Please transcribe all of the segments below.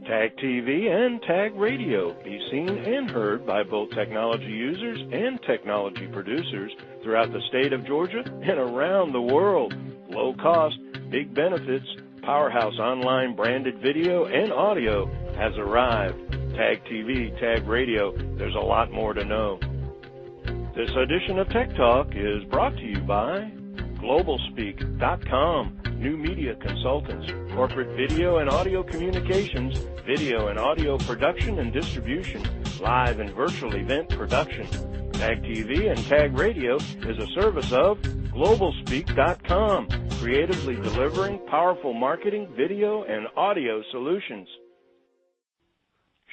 Tag TV and Tag Radio. Be seen and heard by both technology users and technology producers throughout the state of Georgia and around the world. Low cost, big benefits, powerhouse online branded video and audio has arrived. Tag TV, Tag Radio, there's a lot more to know. This edition of Tech Talk is brought to you by GlobalSpeak.com, new media consultants, corporate video and audio communications, video and audio production and distribution, live and virtual event production. Tag TV and Tag Radio is a service of GlobalSpeak.com, creatively delivering powerful marketing, video, and audio solutions.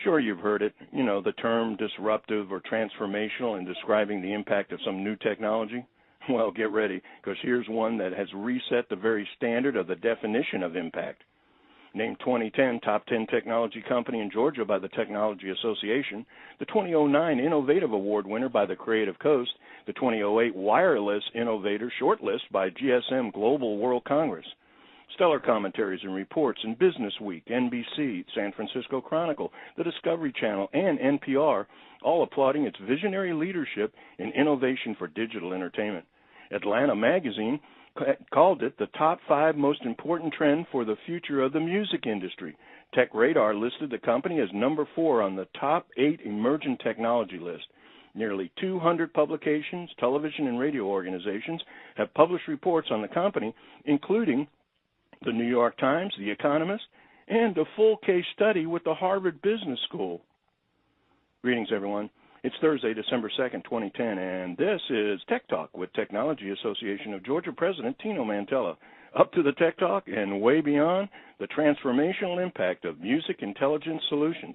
Sure, you've heard it, the term disruptive or transformational in describing the impact of some new technology. Well, get ready, because here's one that has reset the very standard of the definition of impact. Named 2010 Top 10 Technology Company in Georgia by the Technology Association, the 2009 Innovative Award winner by the Creative Coast, the 2008 Wireless Innovator Shortlist by GSM Global World Congress. Stellar commentaries and reports in Business Week, NBC, San Francisco Chronicle, the Discovery Channel, and NPR, all applauding its visionary leadership in innovation for digital entertainment. Atlanta Magazine called it the top 5 most important trend for the future of the music industry. Tech Radar listed the company as number 4 on the top 8 emerging technology list. Nearly 200 publications, television, and radio organizations have published reports on the company, including the New York Times, The Economist, and a full case study with the Harvard Business School. Greetings, everyone. It's Thursday, December 2nd, 2010, and this is Tech Talk with Technology Association of Georgia President Tino Mantella. Up to the Tech Talk and way beyond, the transformational impact of music intelligence solutions.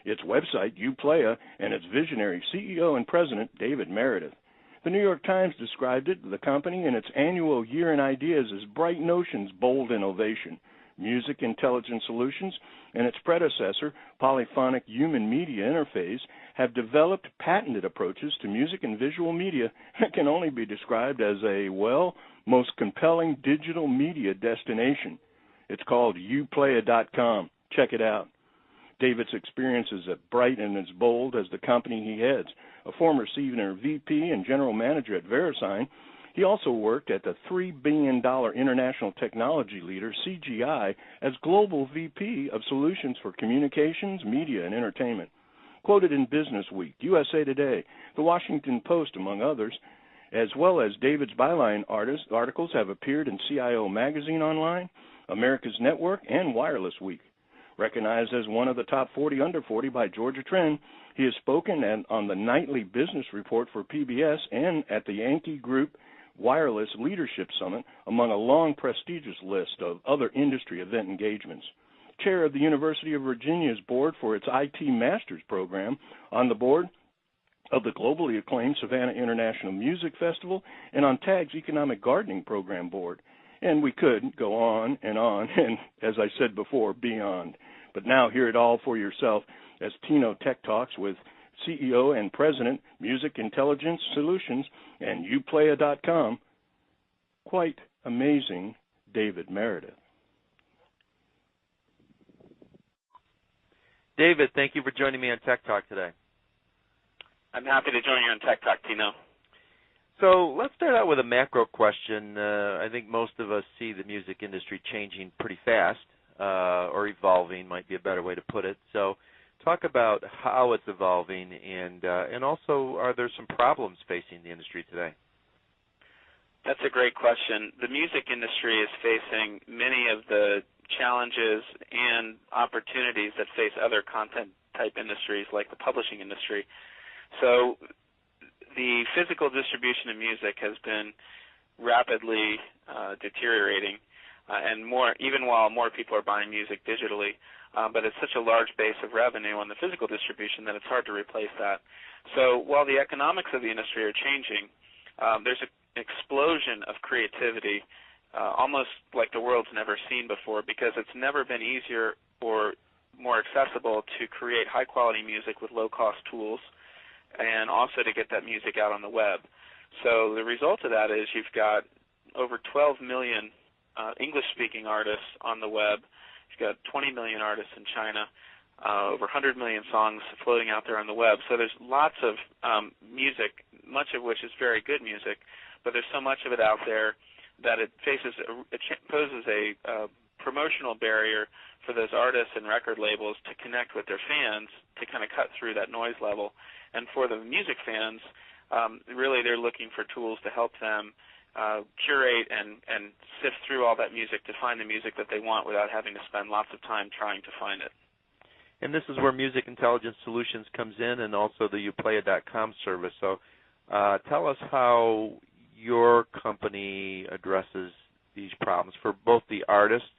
Its website, uPlaya, and its visionary CEO and President, David Meredith. The New York Times described it, the company, in its annual Year in Ideas as Bright Notions, Bold Innovation. Music Intelligence Solutions and its predecessor, Polyphonic Human Media Interface, have developed patented approaches to music and visual media that can only be described as a, most compelling digital media destination. It's called uPlaya.com. Check it out. David's experiences at Bright and as Bold as the company he heads. A former senior VP and general manager at VeriSign, he also worked at the $3 billion international technology leader, CGI, as Global VP of Solutions for Communications, Media, and Entertainment. Quoted in Business Week, USA Today, The Washington Post, among others, as well as David's byline articles have appeared in CIO Magazine Online, America's Network, and Wireless Week. Recognized as one of the top 40 under 40 by Georgia Trend, he has spoken on the nightly business report for PBS and at the Yankee Group Wireless Leadership Summit, among a long, prestigious list of other industry event engagements. Chair of the University of Virginia's board for its IT Masters program, on the board of the globally acclaimed Savannah International Music Festival, and on TAG's Economic Gardening Program board. And we could go on, and as I said before, beyond. But now hear it all for yourself as Tino Tech Talks with CEO and President, Music Intelligence Solutions, and uPlaya.com. Quite amazing, David Meredith. David, thank you for joining me on Tech Talk today. I'm happy to join you on Tech Talk, Tino. So let's start out with a macro question. I think most of us see the music industry changing pretty fast, or evolving might be a better way to put it. So talk about how it's evolving, and also are there some problems facing the industry today? That's a great question. The music industry is facing many of the challenges and opportunities that face other content-type industries like the publishing industry. So the physical distribution of music has been rapidly deteriorating, and even while more people are buying music digitally, but it's such a large base of revenue on the physical distribution that it's hard to replace that. So while the economics of the industry are changing, there's an explosion of creativity, almost like the world's never seen before, because it's never been easier or more accessible to create high-quality music with low-cost tools, and also to get that music out on the web. So the result of that is you've got over 12 million English-speaking artists on the web. You've got 20 million artists in China. over 100 million songs floating out there on the web. So there's lots of music, much of which is very good music, but there's so much of it out there that it poses a promotional barrier for those artists and record labels to connect with their fans, to kind of cut through that noise level. And for the music fans, really they're looking for tools to help them curate and sift through all that music to find the music that they want without having to spend lots of time trying to find it. And this is where Music Intelligence Solutions comes in, and also the uPlaya.com service. So tell us how your company addresses these problems for both the artists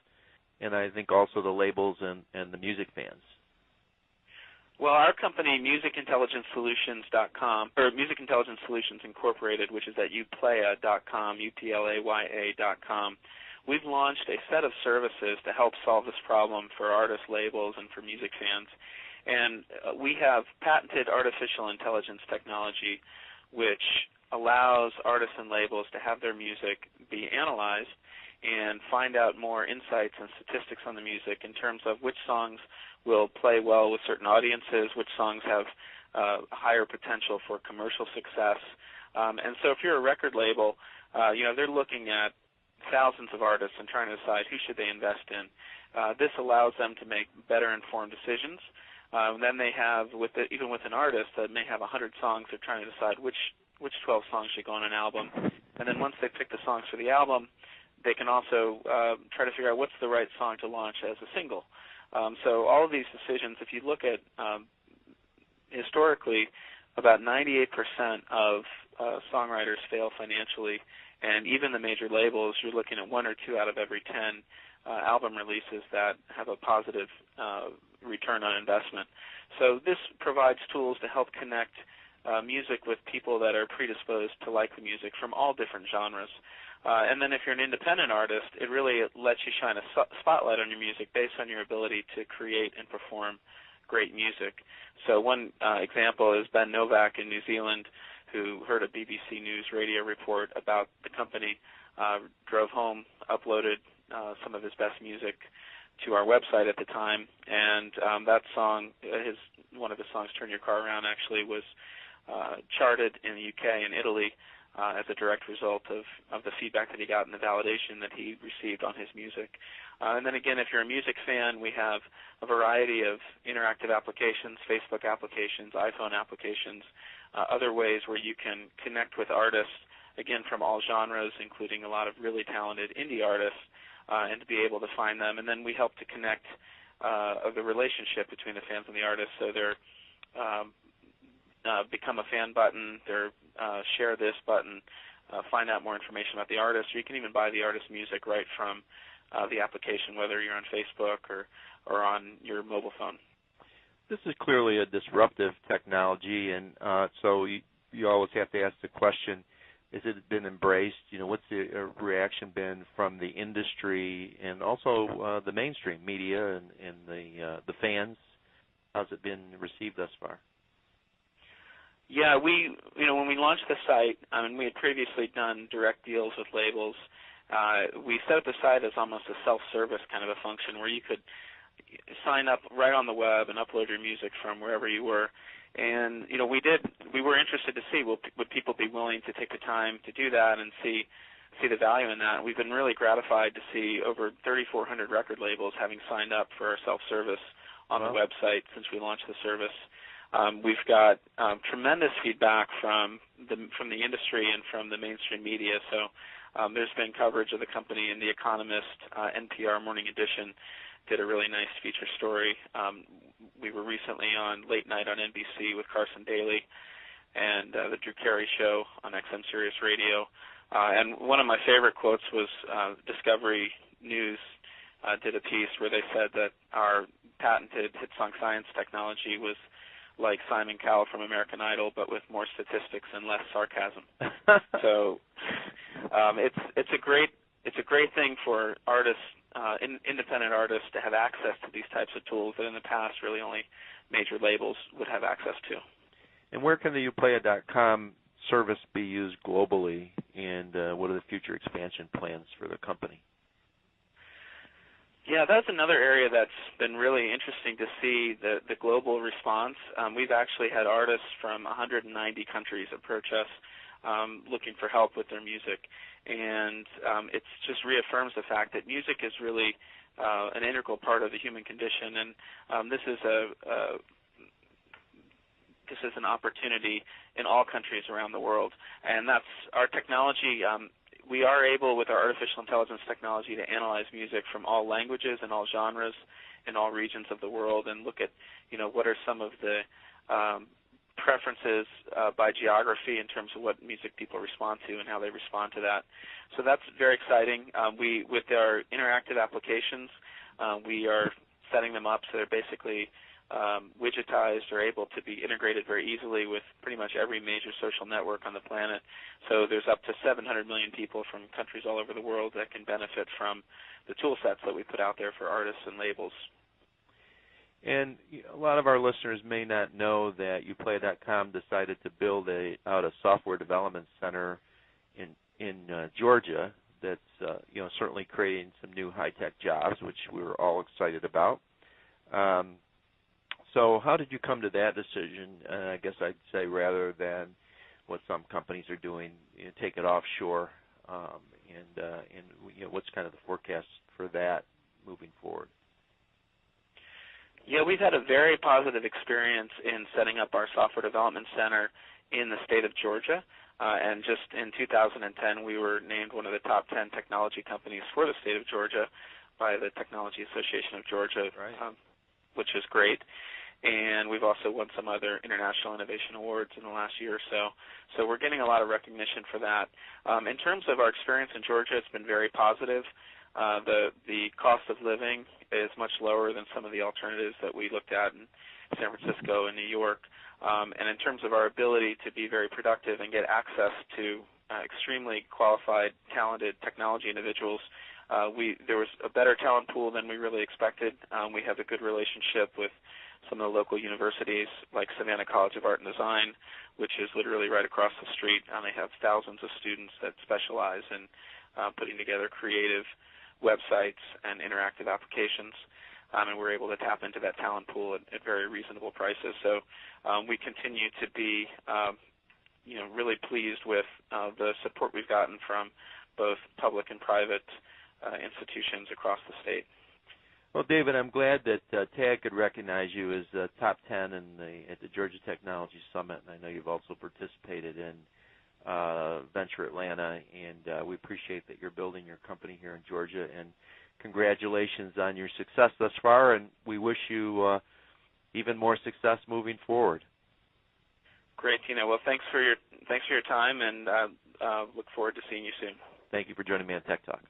and I think also the labels and the music fans. Well, our company, musicintelligencesolutions.com, or Music Intelligence Solutions Incorporated, which is at uPlaya.com, uPlaya.com, we've launched a set of services to help solve this problem for artists, labels, and for music fans. And we have patented artificial intelligence technology which allows artists and labels to have their music be analyzed and find out more insights and statistics on the music in terms of which songs will play well with certain audiences, which songs have higher potential for commercial success. And so if you're a record label, they're looking at thousands of artists and trying to decide who should they invest in. This allows them to make better informed decisions. Then they have, even with an artist that may have 100 songs, they're trying to decide which 12 songs should go on an album. And then once they pick the songs for the album, they can also try to figure out what's the right song to launch as a single. So all of these decisions, if you look at historically, about 98% of songwriters fail financially, and even the major labels, you're looking at 1 or 2 out of every 10 album releases that have a positive return on investment. So this provides tools to help connect music with people that are predisposed to like the music from all different genres. And then if you're an independent artist, it really lets you shine a spotlight on your music based on your ability to create and perform great music. So one example is Ben Novak in New Zealand, who heard a BBC News radio report about the company, drove home, uploaded some of his best music to our website at the time, and that song, one of his songs, Turn Your Car Around, actually was charted in the UK and Italy as a direct result of the feedback that he got and the validation that he received on his music. And then again, if you're a music fan, we have a variety of interactive applications, Facebook applications, iPhone applications, other ways where you can connect with artists, again, from all genres, including a lot of really talented indie artists, and to be able to find them. And then we help to connect the relationship between the fans and the artists. So they're become a fan button, their share this button, find out more information about the artist, or you can even buy the artist's music right from the application, whether you're on Facebook or on your mobile phone. This is clearly a disruptive technology, and so you always have to ask the question, has it been embraced? What's the reaction been from the industry and also the mainstream media and the fans? How's it been received thus far? Yeah, when we launched the site, we had previously done direct deals with labels. We set up the site as almost a self-service kind of a function where you could sign up right on the web and upload your music from wherever you were. And we were interested to see would people be willing to take the time to do that and see the value in that. We've been really gratified to see over 3,400 record labels having signed up for our self-service on the website since we launched the service. We've got tremendous feedback from the industry and from the mainstream media. So there's been coverage of the company in The Economist, NPR Morning Edition did a really nice feature story. We were recently on Late Night on NBC with Carson Daly and the Drew Carey Show on XM Sirius Radio. And one of my favorite quotes was Discovery News did a piece where they said that our patented hit song science technology was like Simon Cowell from American Idol, but with more statistics and less sarcasm. So it's a great thing for artists, independent artists, to have access to these types of tools that in the past really only major labels would have access to. And where can the uPlaya.com service be used globally, and what are the future expansion plans for the company? Yeah, that's another area that's been really interesting to see, the global response. We've actually had artists from 190 countries approach us looking for help with their music, and it just reaffirms the fact that music is really an integral part of the human condition, and this is an opportunity in all countries around the world, and that's our technology. We are able, with our artificial intelligence technology, to analyze music from all languages and all genres in all regions of the world and look at, what are some of the preferences by geography in terms of what music people respond to and how they respond to that. So that's very exciting. With our interactive applications, we are setting them up so they're basically widgetized or able to be integrated very easily with pretty much every major social network on the planet. So there's up to 700 million people from countries all over the world that can benefit from the tool sets that we put out there for artists and labels. And a lot of our listeners may not know that uPlaya.com decided to build out a software development center in Georgia that's certainly creating some new high-tech jobs, which we were all excited about. So how did you come to that decision? I guess I'd say rather than what some companies are doing, take it offshore, and what's kind of the forecast for that moving forward? Yeah, we've had a very positive experience in setting up our software development center in the state of Georgia. And just in 2010, we were named one of the top 10 technology companies for the state of Georgia by the Technology Association of Georgia, right. Which is great. And we've also won some other international innovation awards in the last year or so. So we're getting a lot of recognition for that. In terms of our experience in Georgia, it's been very positive. The cost of living is much lower than some of the alternatives that we looked at in San Francisco and New York. And in terms of our ability to be very productive and get access to extremely qualified, talented technology individuals, there was a better talent pool than we really expected. We have a good relationship with some of the local universities like Savannah College of Art and Design, which is literally right across the street, and they have thousands of students that specialize in putting together creative websites and interactive applications, and we're able to tap into that talent pool at very reasonable prices. So we continue to be really pleased with the support we've gotten from both public and private institutions across the state. Well, David, I'm glad that TAG could recognize you as top 10 at the Georgia Technology Summit, and I know you've also participated in Venture Atlanta, and we appreciate that you're building your company here in Georgia, and congratulations on your success thus far, and we wish you even more success moving forward. Great, Tina. Well, thanks for your time, and look forward to seeing you soon. Thank you for joining me on Tech Talk.